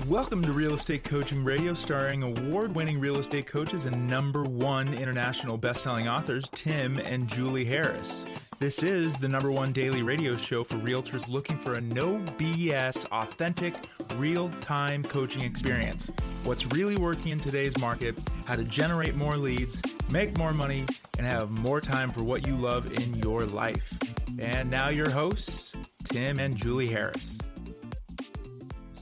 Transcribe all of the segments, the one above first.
Welcome to Real Estate Coaching Radio, starring award-winning real estate coaches and #1 international best-selling authors, Tim and Julie Harris. This is the #1 daily radio show for realtors looking for a no BS, authentic, real-time coaching experience. What's really working in today's market, how to generate more leads, make more money, and have more time for what you love in your life. And now your hosts, Tim and Julie Harris.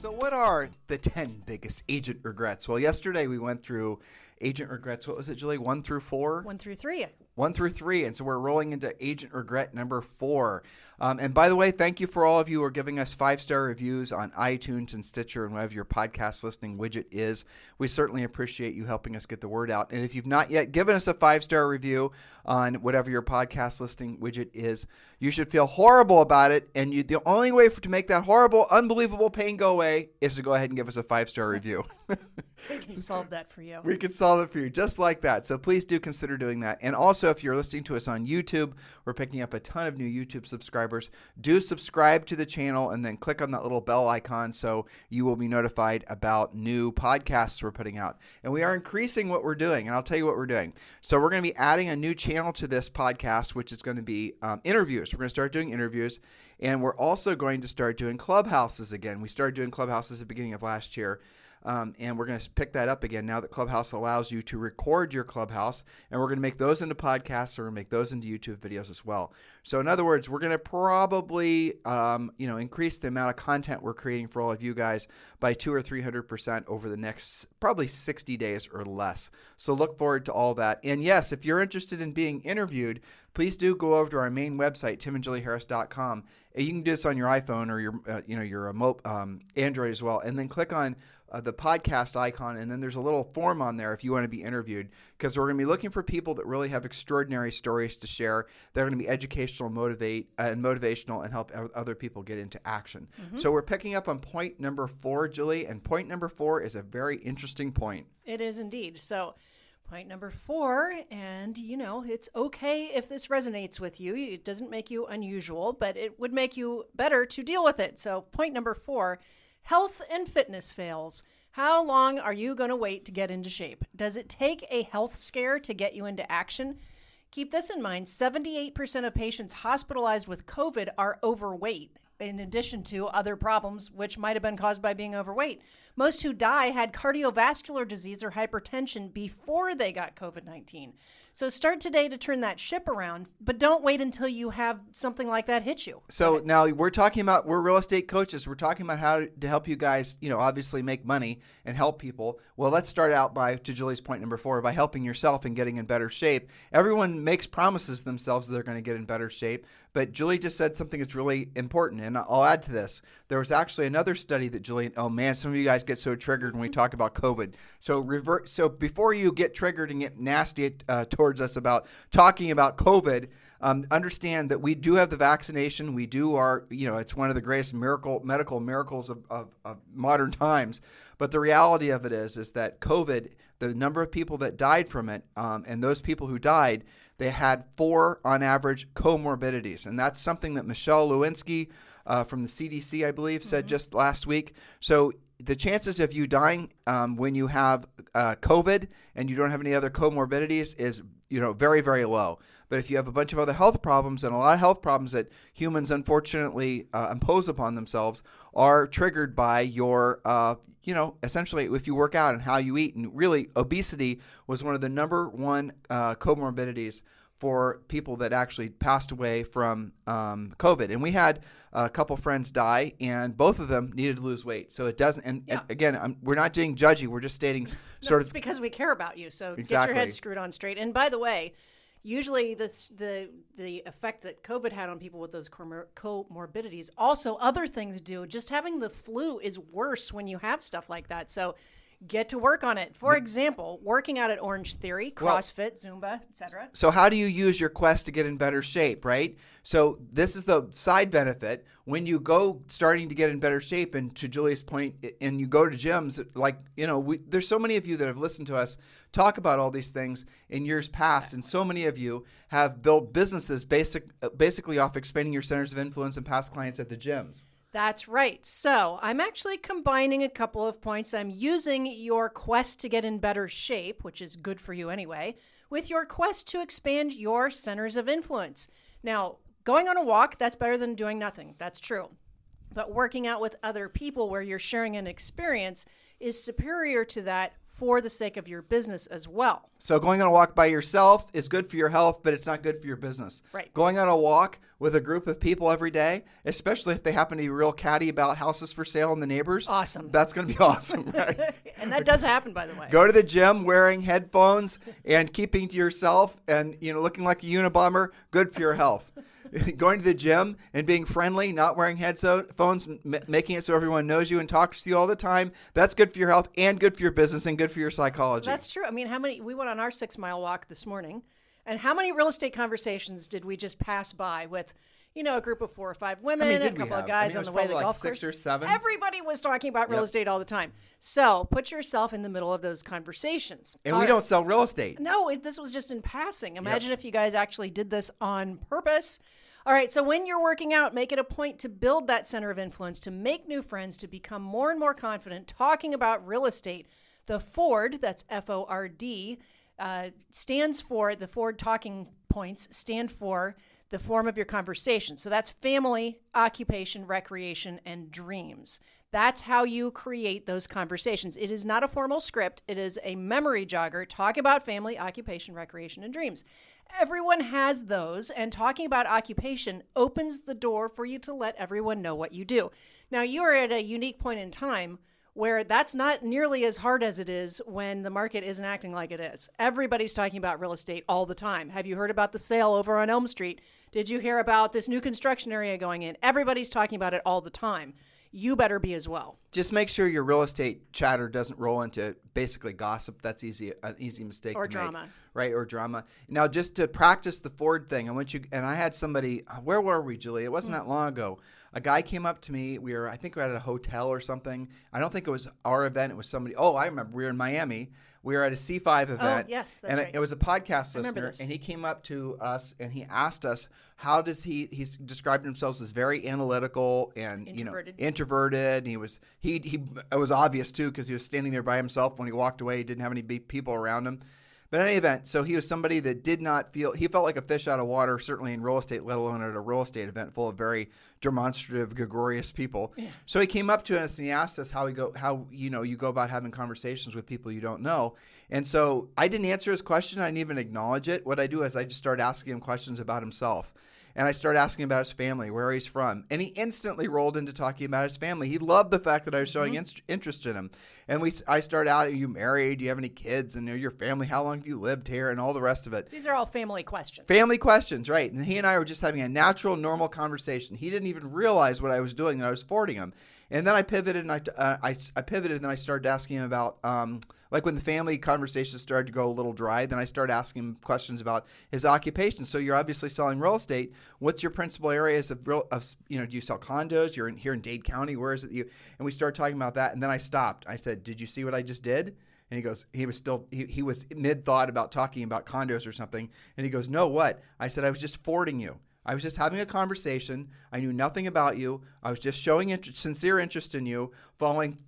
So what are the 10 biggest agent regrets? Well, yesterday we went through agent regrets. What was it, Julie? 1 through 4? 1 through 3. 1 through 3. And so we're rolling into agent regret number 4. And by the way, thank you for all of you who are giving us 5-star reviews on iTunes and Stitcher and whatever your podcast listening widget is. We certainly appreciate you helping us get the word out. And if you've not yet given us a 5-star review on whatever your podcast listening widget is, you should feel horrible about it. And the only way to make that horrible, unbelievable pain go away is to go ahead and give us a 5-star review. We can solve that for you. We can solve it for you just like that. So please do consider doing that. And also, if you're listening to us on YouTube, we're picking up a ton of new YouTube subscribers. Do subscribe to the channel and then click on that little bell icon so you will be notified about new podcasts we're putting out. And we are increasing what we're doing, and I'll tell you what we're doing. So we're going to be adding a new channel to this podcast, which is going to be interviews. We're going to start doing interviews, and we're also going to start doing clubhouses again. We started doing clubhouses at the beginning of last year. And we're going to pick that up again now that Clubhouse allows you to record your Clubhouse, and we're going to make those into podcasts, or we're going to make those into YouTube videos as well. So in other words, we're going to probably increase the amount of content we're creating for all of you guys by 200 or 300% over the next probably 60 days or less. So look forward to all that. And yes, if you're interested in being interviewed, please do go over to our main website, timandjulieharris.com. You can do this on your iPhone or your Android as well, and then click on the podcast icon, and then there's a little form on there if you want to be interviewed, because we're going to be looking for people that really have extraordinary stories to share. They're going to be educational, motivational, and help other people get into action. Mm-hmm. So we're picking up on point number 4, Julie, and point number 4 is a very interesting point. It is indeed. So point number 4, and it's okay if this resonates with you. It doesn't make you unusual, but it would make you better to deal with it. So point number 4, health and fitness fails. How long are you going to wait to get into shape? Does it take a health scare to get you into action? Keep this in mind, 78% of patients hospitalized with COVID are overweight, in addition to other problems which might have been caused by being overweight. Most who die had cardiovascular disease or hypertension before they got COVID-19. So start today to turn that ship around, but don't wait until you have something like that hit you. So now we're real estate coaches. We're talking about how to help you guys, obviously make money and help people. Well, let's start out to Julie's point number 4, by helping yourself and getting in better shape. Everyone makes promises to themselves that they're going to get in better shape, but Julie just said something that's really important, and I'll add to this. There was actually another study that Julie, oh man, some of you guys get so triggered when we talk about COVID. So before you get triggered and get nasty towards us about talking about COVID, understand that we do have the vaccination. We do it's one of the greatest medical miracles of modern times. But the reality of it is that COVID, the number of people that died from it, and those people who died, they had 4 on average comorbidities. And that's something that Michelle Lewinsky from the CDC, I believe, said just last week. So the chances of you dying when you have COVID and you don't have any other comorbidities is very, very low. But if you have a bunch of other health problems, and a lot of health problems that humans unfortunately impose upon themselves are triggered by your, essentially if you work out and how you eat. And really, obesity was one of the #1 comorbidities for people that actually passed away from COVID. And we had a couple friends die, and both of them needed to lose weight. So it doesn't, and again, we're not doing judgy. We're just stating it's because we care about you. So Get your head screwed on straight. And by the way, usually the effect that COVID had on people with those comorbidities, also other things do. Just having the flu is worse when you have stuff like that. So get to work on it. For example, working out at OrangeTheory, CrossFit, Zumba, etc. So how do you use your quest to get in better shape, right? So this is the side benefit. When you go starting to get in better shape, and to Julie's point, and you go to gyms, there's so many of you that have listened to us talk about all these things in years past, and so many of you have built businesses basically off expanding your centers of influence and past clients at the gyms. That's right. So I'm actually combining a couple of points. I'm using your quest to get in better shape, which is good for you anyway, with your quest to expand your centers of influence. Now, going on a walk, that's better than doing nothing. That's true. But working out with other people where you're sharing an experience is superior to that for the sake of your business as well. So going on a walk by yourself is good for your health, but it's not good for your business. Right. Going on a walk with a group of people every day, especially if they happen to be real catty about houses for sale and the neighbors. Awesome. That's going to be awesome, right? And that does happen, by the way. Go to the gym wearing headphones and keeping to yourself and, looking like a Unabomber, good for your health. Going to the gym and being friendly, not wearing headphones, making it so everyone knows you and talks to you all the time, that's good for your health and good for your business and good for your psychology. That's true. I mean, we went on our 6-mile walk this morning, and how many real estate conversations did we just pass by with, a group of 4 or 5 women, and a couple of guys on the way to the golf course? 6 or 7. Everybody was talking about real estate all the time. So put yourself in the middle of those conversations. And we don't sell real estate. No, this was just in passing. Imagine if you guys actually did this on purpose. All right, so when you're working out, make it a point to build that center of influence, to make new friends, to become more and more confident talking about real estate. The Ford, that's F-O-R-D, stands for, the Ford talking points stand for the form of your conversation. So that's family, occupation, recreation, and dreams. That's how you create those conversations. It is not a formal script. It is a memory jogger. Talk about family, occupation, recreation, and dreams. Everyone has those, and talking about occupation opens the door for you to let everyone know what you do. Now, you are at a unique point in time where that's not nearly as hard as it is when the market isn't acting like it is. Everybody's talking about real estate all the time. Have you heard about the sale over on Elm Street? Did you hear about this new construction area going in? Everybody's talking about it all the time. You better be as well. Just make sure your real estate chatter doesn't roll into basically gossip. That's an easy mistake Or to drama. make. Right, or drama. Now, just to practice the Ford thing, I had somebody, where were we, Julie? It wasn't that long ago. A guy came up to me. I think we were at a hotel or something. I don't think it was our event. It was somebody. Oh, I remember. We were in Miami. We were at a C5 event. Oh, yes, that's right. And it was a podcast remember listener. this. And he came up to us and he asked us, how does he's described himself as very analytical and, introverted. And it was obvious too, because he was standing there by himself. When he walked away, he didn't have any big people around him. But in any event, so he was somebody that he felt like a fish out of water, certainly in real estate, let alone at a real estate event full of very demonstrative, gregarious people. Yeah. So he came up to us and he asked us how you go about having conversations with people you don't know. And so I didn't answer his question. I didn't even acknowledge it. What I do is I just started asking him questions about himself. And I started asking about his family, where he's from. And he instantly rolled into talking about his family. He loved the fact that I was showing interest in him. And I started out, are you married? Do you have any kids? And your family, how long have you lived here? And all the rest of it. These are all family questions. Family questions, right. And he and I were just having a natural, normal conversation. He didn't even realize what I was doing, that I was forwarding him. And then I pivoted, and I pivoted, and then I started asking him about, like when the family conversation started to go a little dry, then I started asking him questions about his occupation. So you're obviously selling real estate. What's your principal areas of do you sell condos? You're here in Dade County. Where is it and we started talking about that. And then I stopped. I said, did you see what I just did? And he goes, he was mid-thought about talking about condos or something. And he goes, no, what? I said, I was just forwarding you. I was just having a conversation. I knew nothing about you. I was just showing sincere interest in you, following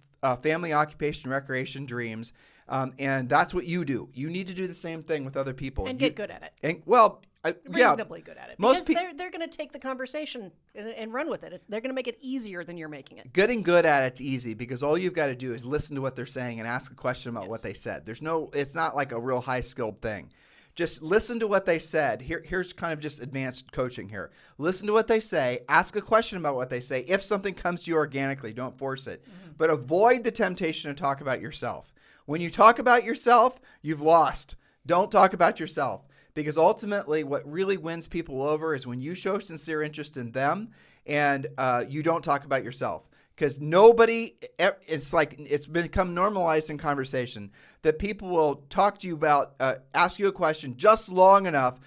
family, occupation, recreation, dreams. And that's what you do. You need to do the same thing with other people. And get good at it. And, reasonably good at it. Because they're going to take the conversation and run with it. They're going to make it easier than you're making it. Getting good at it's easy because all you've got to do is listen to what they're saying and ask a question about what they said. It's not like a real high-skilled thing. Just listen to what they said. Here's kind of just advanced coaching here. Listen to what they say. Ask a question about what they say. If something comes to you organically, don't force it. Mm-hmm. But avoid the temptation to talk about yourself. When you talk about yourself, you've lost. Don't talk about yourself. Because ultimately, what really wins people over is when you show sincere interest in them and you don't talk about yourself. Because it's become normalized in conversation that people will talk to you about, ask you a question just long enough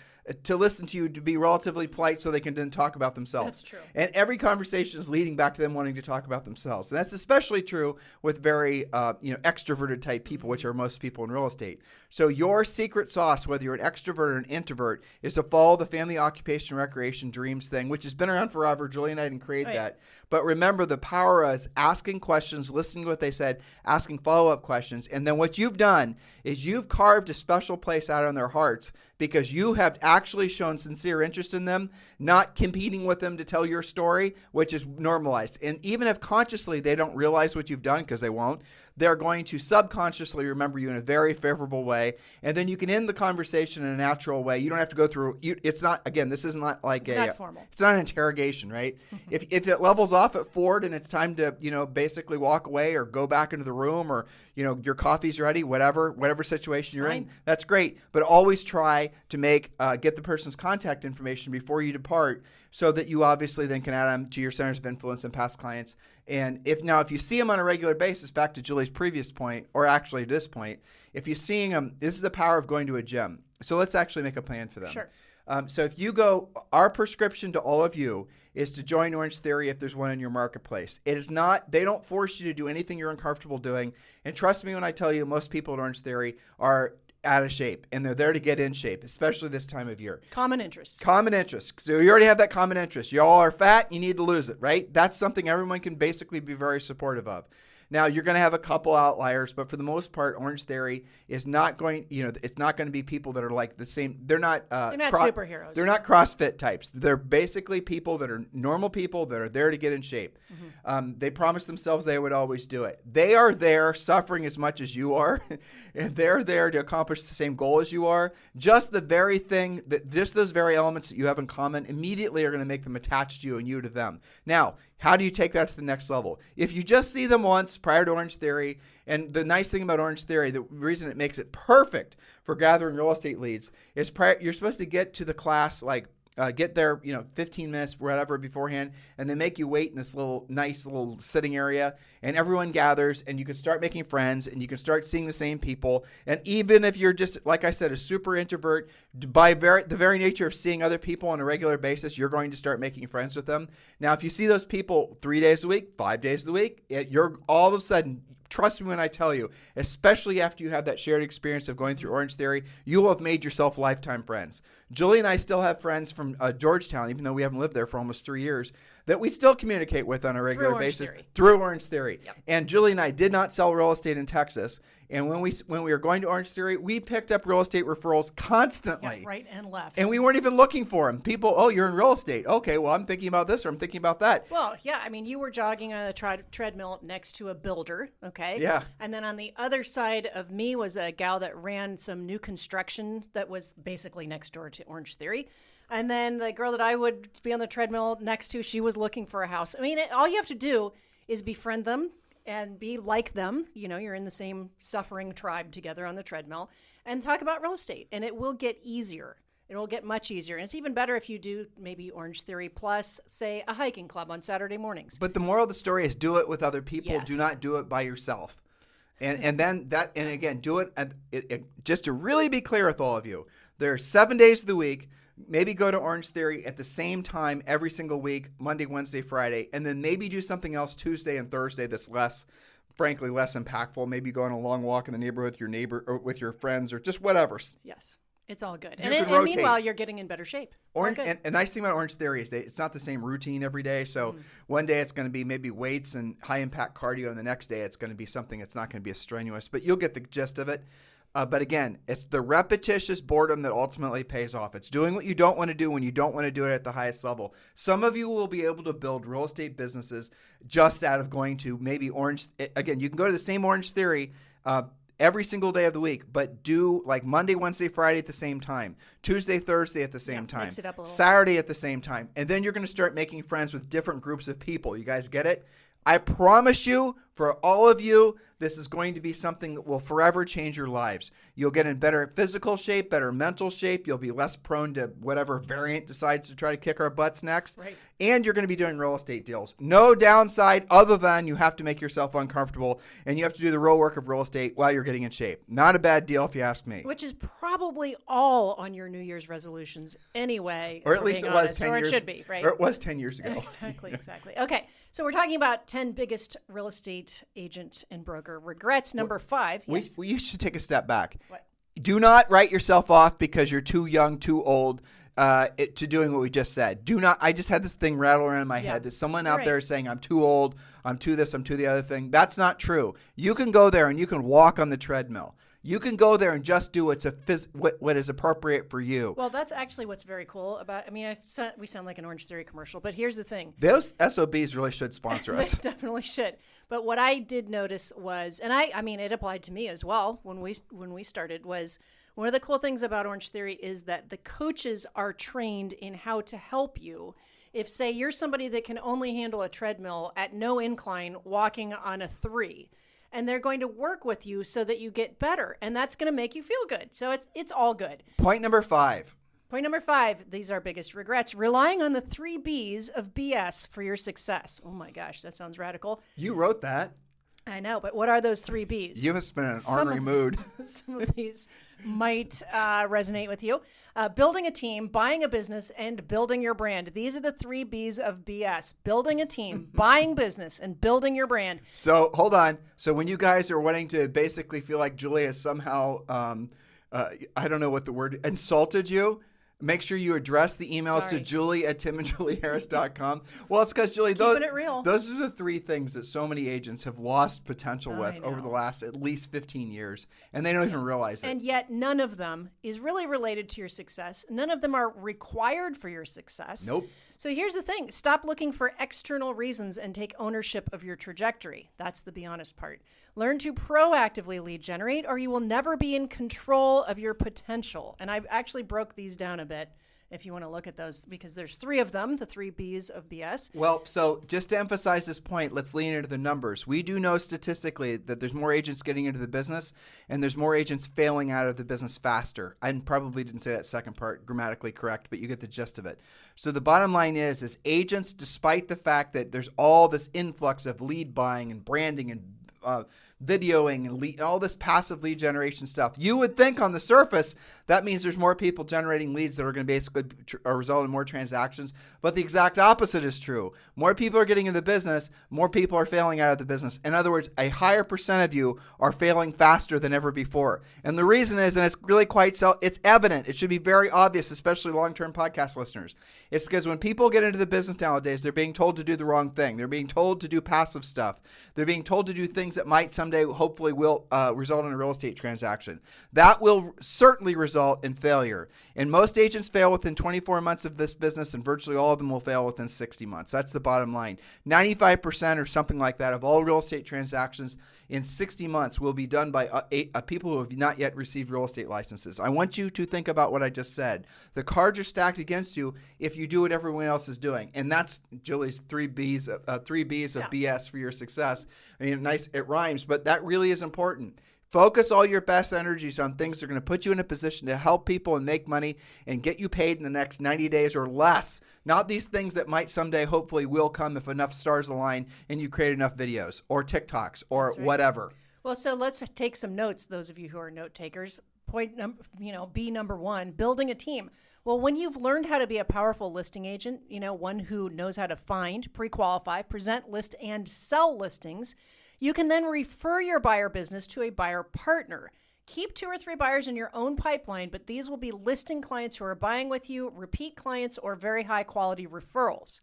to listen to you, to be relatively polite so they can then talk about themselves. That's true. And every conversation is leading back to them wanting to talk about themselves. And that's especially true with very extroverted type people, which are most people in real estate. So your secret sauce, whether you're an extrovert or an introvert, is to follow the family, occupation, recreation, dreams thing, which has been around forever. Julie and I didn't create that. But remember, the power is asking questions, listening to what they said, asking follow-up questions. And then what you've done is you've carved a special place out on their hearts because you have actually shown sincere interest in them, not competing with them to tell your story, which is normalized. And even if consciously they don't realize what you've done, because they won't, they're going to subconsciously remember you in a very favorable way. And then you can end the conversation in a natural way. You don't have to go through, it's not, again, this is not like it's not formal. It's not an interrogation, right? If it levels off at Ford and it's time to, basically walk away or go back into the room or, your coffee's ready, whatever situation you're in, that's great. But always try to get the person's contact information before you depart so that you obviously then can add them to your centers of influence and past clients. And if you see them on a regular basis, back to Julie's previous point, or actually this point, if you're seeing them, this is the power of going to a gym. So let's actually make a plan for them. Sure. So if you go, our prescription to all of you is to join OrangeTheory if there's one in your marketplace. It is not, they don't force you to do anything you're uncomfortable doing. And trust me when I tell you, most people at OrangeTheory are out of shape and they're there to get in shape, especially this time of year. Common interests. So you already have that common interest. You all are fat, you need to lose it, right? That's something everyone can basically be very supportive of. Now, you're going to have a couple outliers, but for the most part, OrangeTheory is not going, it's not going to be people that are like the same. They're not superheroes. They're not CrossFit types. They're basically people that are normal people that are there to get in shape. They promised themselves they would always do it. They are there suffering as much as you are, and they're there to accomplish the same goal as you are. Just those very elements that you have in common immediately are going to make them attached to you and you to them. Now, how do you take that to the next level? If you just see them once prior to OrangeTheory, and the nice thing about OrangeTheory, the reason it makes it perfect for gathering real estate leads is you're supposed to get to the class get there, 15 minutes, whatever, beforehand, and they make you wait in this nice little sitting area, and everyone gathers, and you can start making friends, and you can start seeing the same people. And even if you're just, like I said, a super introvert, by the very nature of seeing other people on a regular basis, you're going to start making friends with them. Now, if you see those people 3 days a week, 5 days a week, you're all of a sudden, trust me when I tell you, especially after you have that shared experience of going through OrangeTheory, you will have made yourself lifetime friends. Julie and I still have friends from Georgetown, even though we haven't lived there for almost 3 years, that we still communicate with on a regular basis through OrangeTheory. Yep. And Julie and I did not sell real estate in Texas. And when we were going to OrangeTheory, we picked up real estate referrals constantly. Yeah, right and left. And we weren't even looking for them. People, oh, you're in real estate. Okay, well, I'm thinking about this or I'm thinking about that. Well, yeah, you were jogging on a treadmill next to a builder, okay? Yeah. And then on the other side of me was a gal that ran some new construction that was basically next door to OrangeTheory. And then the girl that I would be on the treadmill next to, she was looking for a house. All you have to do is befriend them and be like them. You're in the same suffering tribe together on the treadmill and talk about real estate. And it will get easier. It will get much easier. And it's even better if you do maybe OrangeTheory plus, say, a hiking club on Saturday mornings. But the moral of the story is do it with other people. Yes. Do not do it by yourself. And again, do it just to really be clear with all of you. There are 7 days of the week. Maybe go to OrangeTheory at the same time every single week, Monday, Wednesday, Friday, and then maybe do something else Tuesday and Thursday that's less impactful. Maybe go on a long walk in the neighborhood with your neighbor or with your friends or just whatever. Yes, it's all good. And meanwhile, you're getting in better shape. And a nice thing about OrangeTheory is it's not the same routine every day. So one day it's going to be maybe weights and high impact cardio, and the next day it's going to be something that's not going to be as strenuous. But you'll get the gist of it. But again, it's the repetitious boredom that ultimately pays off. It's doing what you don't want to do when you don't want to do it at the highest level. Some of you will be able to build real estate businesses just out of going to maybe Again, you can go to the same OrangeTheory every single day of the week, but do like Monday, Wednesday, Friday at the same time, Tuesday, Thursday at the same time, mix it up a little. Saturday at the same time. And then you're going to start making friends with different groups of people. You guys get it? I promise you, for all of you This is going to be something that will forever change your lives. You'll get in better physical shape, better mental shape. You'll be less prone to whatever variant decides to try to kick our butts next. Right. And you're going to be doing real estate deals. No downside other than you have to make yourself uncomfortable and you have to do the real work of real estate while you're getting in shape. Not a bad deal if you ask me. Which is probably all on your New Year's resolutions anyway. Or at least it was 10 years. Or it should be, right? Or it was 10 years ago. Exactly. Okay, so we're talking about 10 biggest real estate agent and broker regrets. Number 5. Yes. We should take a step back. What? Do not write yourself off because you're too young, too old to doing what we just said. Do not. I just had this thing rattle around in my head that someone out there is saying, I'm too old, I'm too this, I'm too the other thing. That's not true. You can go there and you can walk on the treadmill. You can go there and just do what is appropriate for you. Well, that's actually what's very cool about. I mean, we sound like an OrangeTheory commercial, but here's the thing: those SOBs really should sponsor us. They definitely should. But what I did notice was, and I mean, it applied to me as well when we started. Was one of the cool things about OrangeTheory is that the coaches are trained in how to help you. If, say, you're somebody that can only handle a treadmill at no incline, walking on a 3. And they're going to work with you so that you get better. And that's going to make you feel good. So it's all good. Point number 5. Point number 5. These are biggest regrets. Relying on the 3 Bs of BS for your success. Oh my gosh, that sounds radical. You wrote that. I know, but what are those 3 Bs? You must have been in an ornery mood. Some of these might resonate with you. Building a team, buying a business, and building your brand. These are the 3 Bs of BS. Building a team, buying business, and building your brand. So hold on. So when you guys are wanting to basically feel like Julie has somehow, I don't know what the word, insulted you, make sure you address the emails to julie@timandjulieharris.com. Well, it's because, Julie, those are the 3 things that so many agents have lost potential with over the last at least 15 years, and they don't even realize it. And yet none of them is really related to your success. None of them are required for your success. Nope. So here's the thing. Stop looking for external reasons and take ownership of your trajectory. That's the be honest part. Learn to proactively lead generate, or you will never be in control of your potential. And I actually broke these down a bit if you want to look at those, because there's 3 of them, the 3 Bs of BS. Well, so just to emphasize this point, let's lean into the numbers. We do know statistically that there's more agents getting into the business and there's more agents failing out of the business faster. I probably didn't say that second part grammatically correct, but you get the gist of it. So the bottom line is agents, despite the fact that there's all this influx of lead buying and branding and videoing and all this passive lead generation stuff, you would think on the surface that means there's more people generating leads that are going to basically result in more transactions. But the exact opposite is true. More people are getting into the business, more people are failing out of the business. In other words, a higher percent of you are failing faster than ever before. And the reason is, and it's really it's evident, it should be very obvious, especially long-term podcast listeners. It's because when people get into the business nowadays, they're being told to do the wrong thing. They're being told to do passive stuff. They're being told to do things that might someday hopefully will result in a real estate transaction. That will certainly result in failure. And most agents fail within 24 months of this business, and virtually all of them will fail within 60 months. That's the bottom line. 95% or something like that of all real estate transactions in 60 months will be done by people who have not yet received real estate licenses. I want you to think about what I just said. The cards are stacked against you if you do what everyone else is doing. And that's Julie's 3 Bs of BS for your success. I mean, nice, it rhymes, but that really is important. Focus all your best energies on things that are going to put you in a position to help people and make money and get you paid in the next 90 days or less. Not these things that might someday hopefully will come if enough stars align and you create enough videos or TikToks or whatever. Well, so let's take some notes, those of you who are note takers. B number 1, building a team. Well, when you've learned how to be a powerful listing agent, one who knows how to find, pre-qualify, present, list, and sell listings, you can then refer your buyer business to a buyer partner. Keep 2 or 3 buyers in your own pipeline, but these will be listing clients who are buying with you, repeat clients, or very high quality referrals.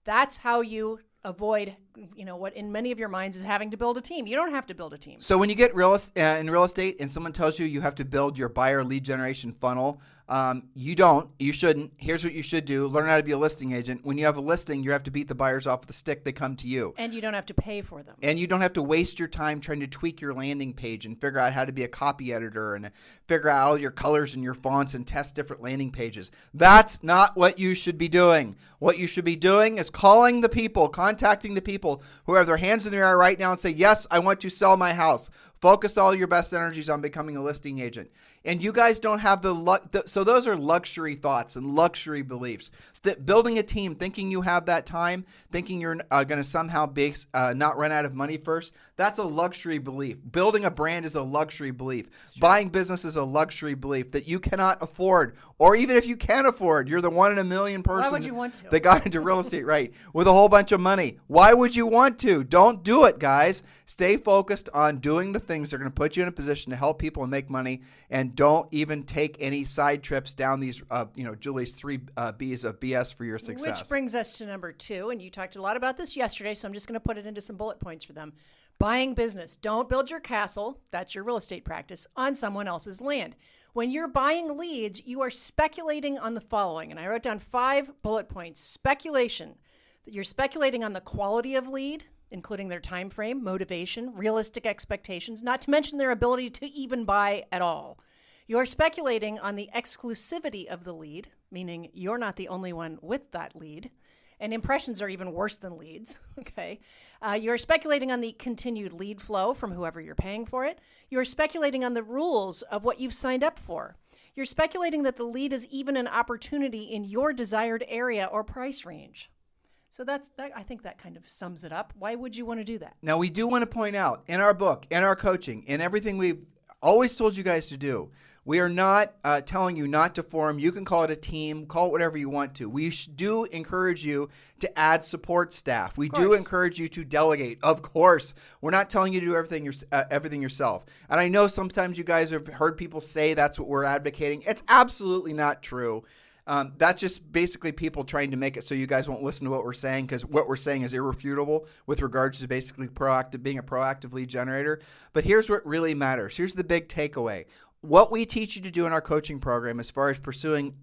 That's how you avoid, what in many of your minds is having to build a team. You don't have to build a team. So when you get in real estate and someone tells you have to build your buyer lead generation funnel, you don't. You shouldn't. Here's what you should do. Learn how to be a listing agent. When you have a listing, you have to beat the buyers off the stick. They come to you. And you don't have to pay for them. And you don't have to waste your time trying to tweak your landing page and figure out how to be a copy editor and figure out all your colors and your fonts and test different landing pages. That's not what you should be doing. What you should be doing is calling the people, contacting the people people who have their hands in the air right now and say, yes, I want to sell my house. Focus all your best energies on becoming a listing agent. And you guys don't have the luck. So those are luxury thoughts and luxury beliefs. That building a team, thinking you have that time, thinking you're going to somehow not run out of money first, that's a luxury belief. Building a brand is a luxury belief. Buying business is a luxury belief that you cannot afford. Or even if you can afford, you're the 1 in a million person Why would you want to? that got into real estate, right, with a whole bunch of money. Why would you want to? Don't do it, guys. Stay focused on doing the things that are going to put you in a position to help people and make money, and don't even take any side trips down these, Julie's 3 B's of BS for your success. Which brings us to number 2, and you talked a lot about this yesterday, so I'm just going to put it into some bullet points for them. Buying business. Don't build your castle, that's your real estate practice, on someone else's land. When you're buying leads, you are speculating on the following, and I wrote down 5 bullet points. Speculation. You're speculating on the quality of lead, including their time frame, motivation, realistic expectations, not to mention their ability to even buy at all. You're speculating on the exclusivity of the lead, meaning you're not the only one with that lead. And impressions are even worse than leads, okay? You're speculating on the continued lead flow from whoever you're paying for it. You're speculating on the rules of what you've signed up for. You're speculating that the lead is even an opportunity in your desired area or price range. So I think that kind of sums it up. Why would you want to do that? Now, we do want to point out in our book, in our coaching, in everything we've always told you guys to do, we are not telling you not to form. You can call it a team, call it whatever you want to. We do encourage you to add support staff. We do encourage you to delegate. Of course, we're not telling you to do everything yourself. And I know sometimes you guys have heard people say that's what we're advocating. It's absolutely not true. That's just basically people trying to make it so you guys won't listen to what we're saying, because what we're saying is irrefutable with regards to basically being a proactive lead generator. But here's what really matters. Here's the big takeaway. What we teach you to do in our coaching program as far as pursuing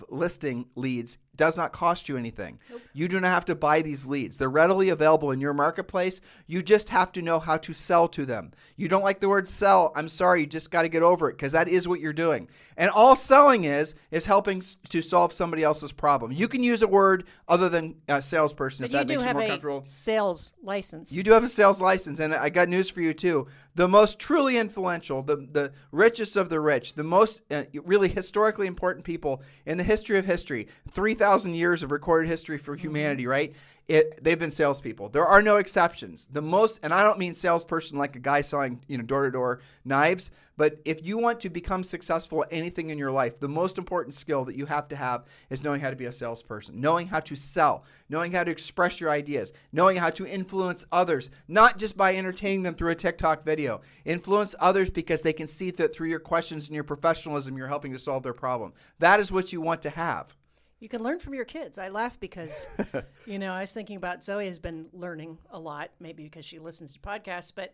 listing leads does not cost you anything. Nope. You do not have to buy these leads. They're readily available in your marketplace. You just have to know how to sell to them. You don't like the word sell. I'm sorry. You just got to get over it, because that is what you're doing. And all selling is helping to solve somebody else's problem. You can use a word other than salesperson, but if that makes you more comfortable. You do have a sales license. You do have a sales license, and I got news for you too. The most truly influential, the richest of the rich, the most really historically important people in the history of history, 3,000 years of recorded history for humanity, right? They've been salespeople. There are no exceptions. The most, and I don't mean salesperson like a guy selling, door-to-door knives, but if you want to become successful at anything in your life, the most important skill that you have to have is knowing how to be a salesperson, knowing how to sell, knowing how to express your ideas, knowing how to influence others, not just by entertaining them through a TikTok video. Influence others because they can see that through your questions and your professionalism, you're helping to solve their problem. That is what you want to have. You can learn from your kids. I laugh because, I was thinking about Zoe has been learning a lot, maybe because she listens to podcasts, but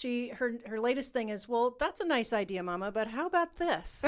her latest thing is, well, that's a nice idea, Mama, but how about this?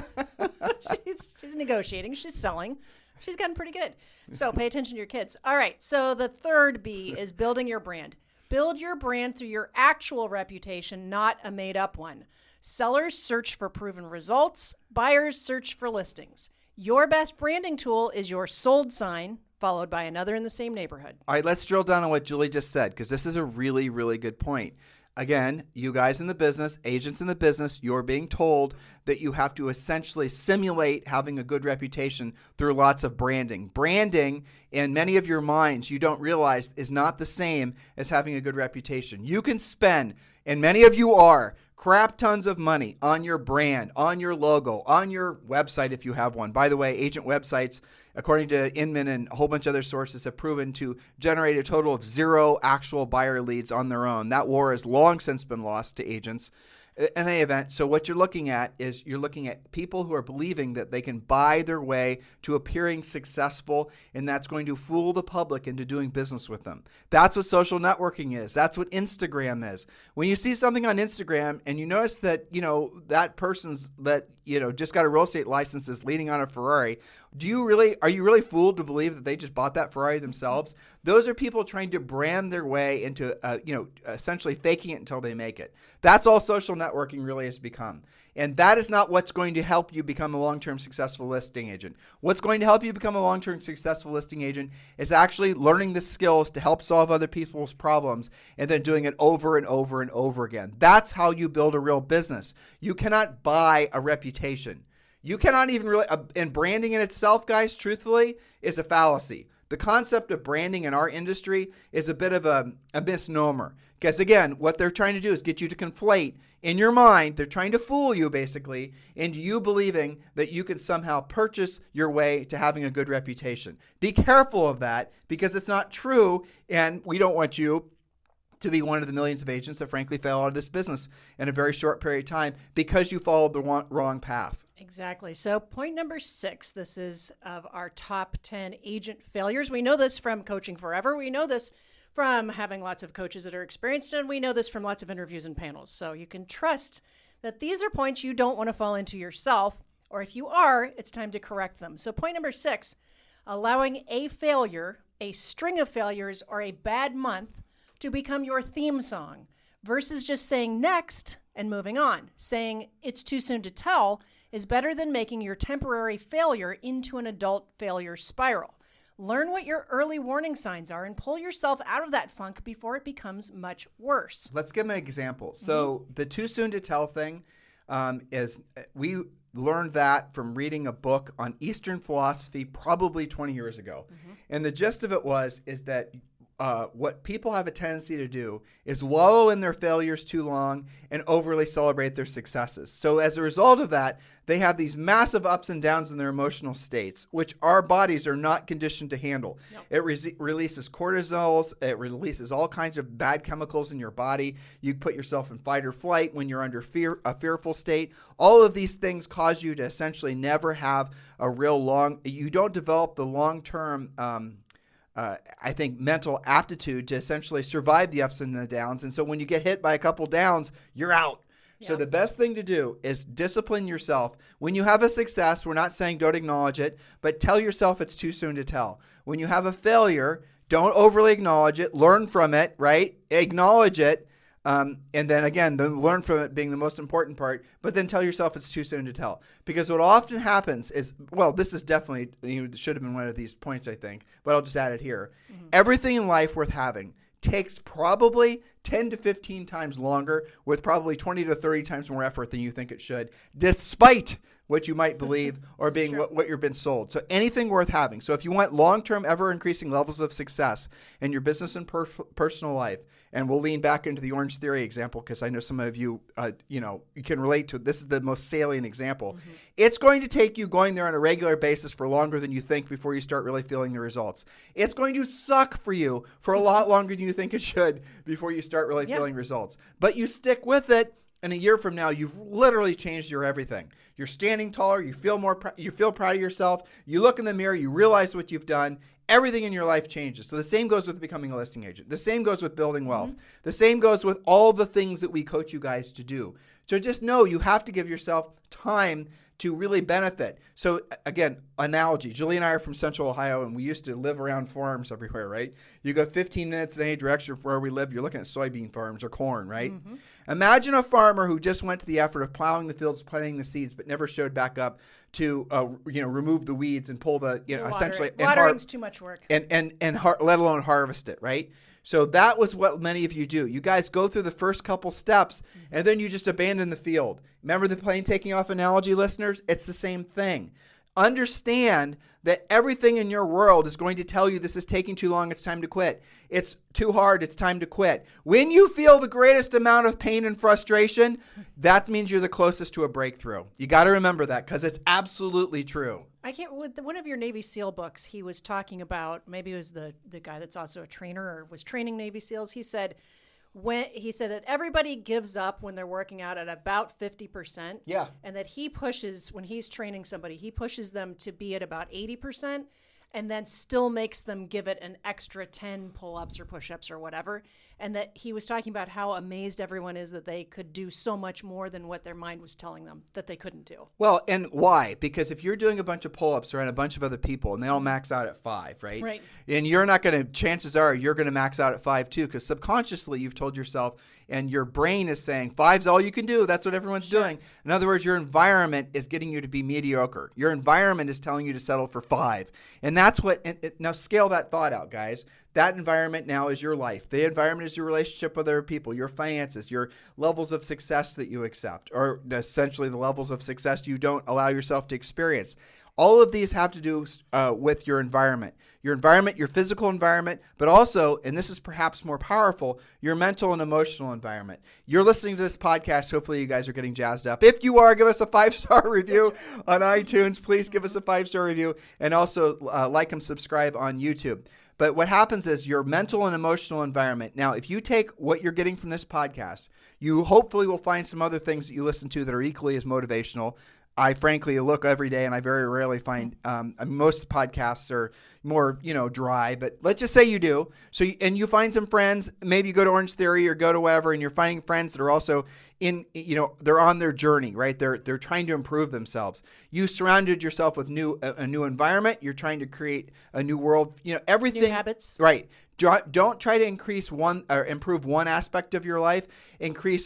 She's negotiating. She's selling. She's gotten pretty good. So pay attention to your kids. All right. So the third B is building your brand. Build your brand through your actual reputation, not a made-up one. Sellers search for proven results. Buyers search for listings. Your best branding tool is your sold sign, followed by another in the same neighborhood. All right, let's drill down on what Julie just said, because this is a really, really good point. Again, you guys in the business, agents in the business, you're being told that you have to essentially simulate having a good reputation through lots of branding. Branding, in many of your minds, you don't realize is not the same as having a good reputation. You can spend, and many of you are, crap tons of money on your brand, on your logo, on your website if you have one. By the way, agent websites, according to Inman and a whole bunch of other sources, have proven to generate a total of 0 actual buyer leads on their own. That war has long since been lost to agents. In any event, so what you're looking at is you're looking at people who are believing that they can buy their way to appearing successful, and that's going to fool the public into doing business with them. That's what social networking is. That's what Instagram is. When you see something on Instagram and you notice that, that person's that, just got a real estate license is leaning on a Ferrari, Are you really fooled to believe that they just bought that Ferrari themselves? Those are people trying to brand their way into, essentially faking it until they make it. That's all social networking really has become. And that is not what's going to help you become a long-term successful listing agent. What's going to help you become a long-term successful listing agent is actually learning the skills to help solve other people's problems and then doing it over and over and over again. That's how you build a real business. You cannot buy a reputation. You cannot even really, and branding in itself, guys, truthfully, is a fallacy. The concept of branding in our industry is a bit of a misnomer. Because again, what they're trying to do is get you to conflate in your mind. They're trying to fool you basically into you believing that you can somehow purchase your way to having a good reputation. Be careful of that because it's not true, and we don't want you to be one of the millions of agents that frankly fell out of this business in a very short period of time because you followed the wrong path. Exactly. So point number 6, this is of our top 10 agent failures. We know this from Coaching Forever. We know this from having lots of coaches that are experienced, and we know this from lots of interviews and panels. So you can trust that these are points you don't want to fall into yourself, or if you are, it's time to correct them. So point number 6, allowing a failure, a string of failures, or a bad month to become your theme song versus just saying next and moving on. Saying it's too soon to tell is better than making your temporary failure into an adult failure spiral. Learn what your early warning signs are and pull yourself out of that funk before it becomes much worse. Let's give an example. So the too soon to tell thing is we learned that from reading a book on Eastern philosophy probably 20 years ago. And the gist of it is that what people have a tendency to do is wallow in their failures too long and overly celebrate their successes. So as a result of that, they have these massive ups and downs in their emotional states, which our bodies are not conditioned to handle. Nope. It releases cortisols. It releases all kinds of bad chemicals in your body. You put yourself in fight or flight when you're under a fearful state. All of these things cause you to essentially never have you don't develop the long-term I think mental aptitude to essentially survive the ups and the downs. And so when you get hit by a couple downs, you're out. Yep. So the best thing to do is discipline yourself. When you have a success, we're not saying don't acknowledge it, but tell yourself it's too soon to tell. When you have a failure, don't overly acknowledge it. Learn from it, right? Acknowledge it. And then again, learn from it being the most important part, but then tell yourself it's too soon to tell. Because what often happens is, this is definitely, should have been one of these points, I think, but I'll just add it here. Mm-hmm. Everything in life worth having takes probably 10 to 15 times longer with probably 20 to 30 times more effort than you think it should, despite what you might believe or being what you've been sold. So anything worth having. So if you want long-term, ever-increasing levels of success in your business and personal life, and we'll lean back into the OrangeTheory example because I know some of you, you can relate to it. This is the most salient example. Mm-hmm. It's going to take you going there on a regular basis for longer than you think before you start really feeling the results. It's going to suck for you for a lot longer than you think it should before you start really feeling results. But you stick with it. And a year from now, you've literally changed your everything. You're standing taller. You feel you feel proud of yourself. You look in the mirror. You realize what you've done. Everything in your life changes. So the same goes with becoming a listing agent. The same goes with building wealth. Mm-hmm. The same goes with all the things that we coach you guys to do. So just know you have to give yourself time to really benefit. So again, analogy. Julie and I are from Central Ohio, and we used to live around farms everywhere, right? You go 15 minutes in any direction from where we live, you're looking at soybean farms or corn, right? Mm-hmm. Imagine a farmer who just went to the effort of plowing the fields, planting the seeds, but never showed back up to remove the weeds and pull the essentially watering's too much work and let alone harvest it, right? So that was what many of you do. You guys go through the first couple steps and then you just abandon the field. Remember the plane taking off analogy, listeners? It's the same thing. Understand that everything in your world is going to tell you this is taking too long, it's time to quit. It's too hard, it's time to quit. When you feel the greatest amount of pain and frustration, that means you're the closest to a breakthrough. You got to remember that because it's absolutely true. With one of your Navy SEAL books, he was talking about, maybe it was the guy that's also a trainer or was training Navy SEALs. He said that everybody gives up when they're working out at about 50%. Yeah. And that he pushes, when he's training somebody, he pushes them to be at about 80% and then still makes them give it an extra 10 pull-ups or push-ups or whatever. and that he was talking about how amazed everyone is that they could do so much more than what their mind was telling them that they couldn't do. Well, and why? Because if you're doing a bunch of pull-ups around a bunch of other people and they all max out at 5, right? Right. And you're not going to, chances are you're going to max out at 5 too, because subconsciously you've told yourself and your brain is saying 5's all you can do. That's what everyone's doing. In other words, your environment is getting you to be mediocre. Your environment is telling you to settle for 5. And that's what, now scale that thought out, guys. That environment now is your life. The environment is your relationship with other people, your finances, your levels of success that you accept, or essentially the levels of success you don't allow yourself to experience. All of these have to do with your environment, your physical environment, but also, and this is perhaps more powerful, your mental and emotional environment. You're listening to this podcast. Hopefully you guys are getting jazzed up. If you are, give us a 5-star review on iTunes. Please give us a 5-star review, and also like and subscribe on YouTube. But what happens is your mental and emotional environment. Now, if you take what you're getting from this podcast, you hopefully will find some other things that you listen to that are equally as motivational. I frankly look every day and I very rarely find, most podcasts are more, dry, but let's just say you do. So, and you find some friends, maybe you go to OrangeTheory or go to whatever, and you're finding friends that are also they're on their journey, right? They're trying to improve themselves. You surrounded yourself with a new environment. You're trying to create a new world, everything. New habits. Right. Don't try to improve one aspect of your life.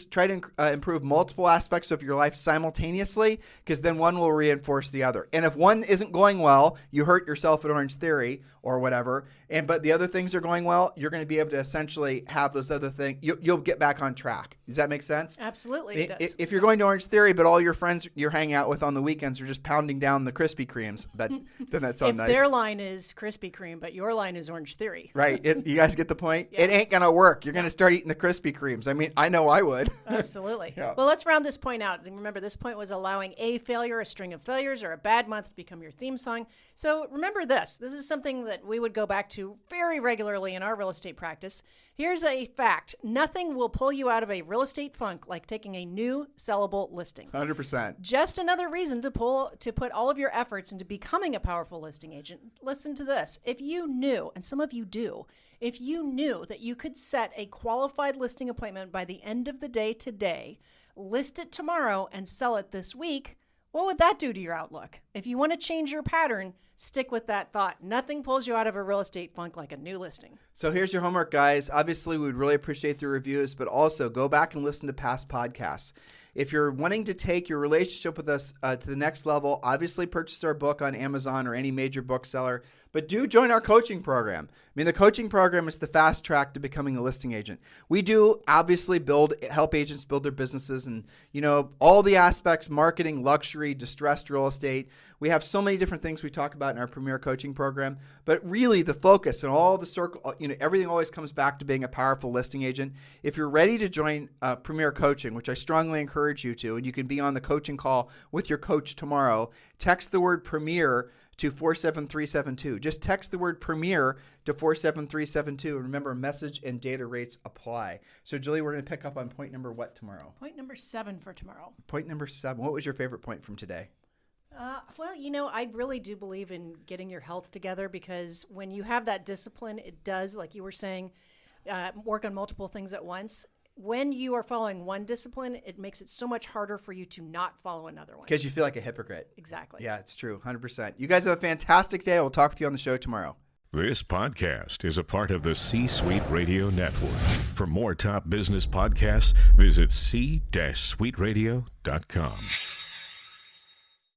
Try to improve multiple aspects of your life simultaneously, because then one will reinforce the other. And if one isn't going well, you hurt yourself at OrangeTheory or whatever. But the other things are going well, you're going to be able to essentially have those other things. You'll get back on track. Does that make sense? Absolutely, it does. If you're going to OrangeTheory, but all your friends you're hanging out with on the weekends are just pounding down the Krispy Kremes, doesn't that sound nice? If their line is Krispy Kreme, but your line is OrangeTheory. Right. You guys get the point? Yeah. It ain't going to work. You're going to start eating the Krispy Kremes. I mean, I know I would. Absolutely. Yeah. Well, let's round this point out. Remember, this point was allowing a failure, a string of failures, or a bad month to become your theme song. So remember this. This is something that we would go back to very regularly in our real estate practice. Here's a fact. Nothing will pull you out of a real estate funk like taking a new sellable listing. 100%. Just another reason to put all of your efforts into becoming a powerful listing agent. Listen to this. If you knew, and some of you do, if you knew that you could set a qualified listing appointment by the end of the day today, list it tomorrow, and sell it this week, what would that do to your outlook? If you want to change your pattern, stick with that thought. Nothing pulls you out of a real estate funk like a new listing. So here's your homework, guys. Obviously, we would really appreciate the reviews, but also go back and listen to past podcasts. If you're wanting to take your relationship with us to the next level, obviously purchase our book on Amazon or any major bookseller, but do join our coaching program. I mean, the coaching program is the fast track to becoming a listing agent. We do obviously help agents build their businesses and, all the aspects, marketing, luxury, distressed real estate. We have so many different things we talk about in our Premier Coaching program, but really the focus and all the circle, everything always comes back to being a powerful listing agent. If you're ready to join Premier Coaching, which I strongly encourage you to, and you can be on the coaching call with your coach tomorrow, text the word Premier to 47372. Just text the word Premier to 47372. Remember, message and data rates apply. So, Julie, we're going to pick up on point number what tomorrow? Point number 7 for tomorrow. Point number 7. What was your favorite point from today? Well, I really do believe in getting your health together, because when you have that discipline, it does, like you were saying, work on multiple things at once. When you are following one discipline, it makes it so much harder for you to not follow another one. Because you feel like a hypocrite. Exactly. Yeah, it's true. 100%. You guys have a fantastic day. We'll talk with you on the show tomorrow. This podcast is a part of the C-Suite Radio Network. For more top business podcasts, visit c-suiteradio.com.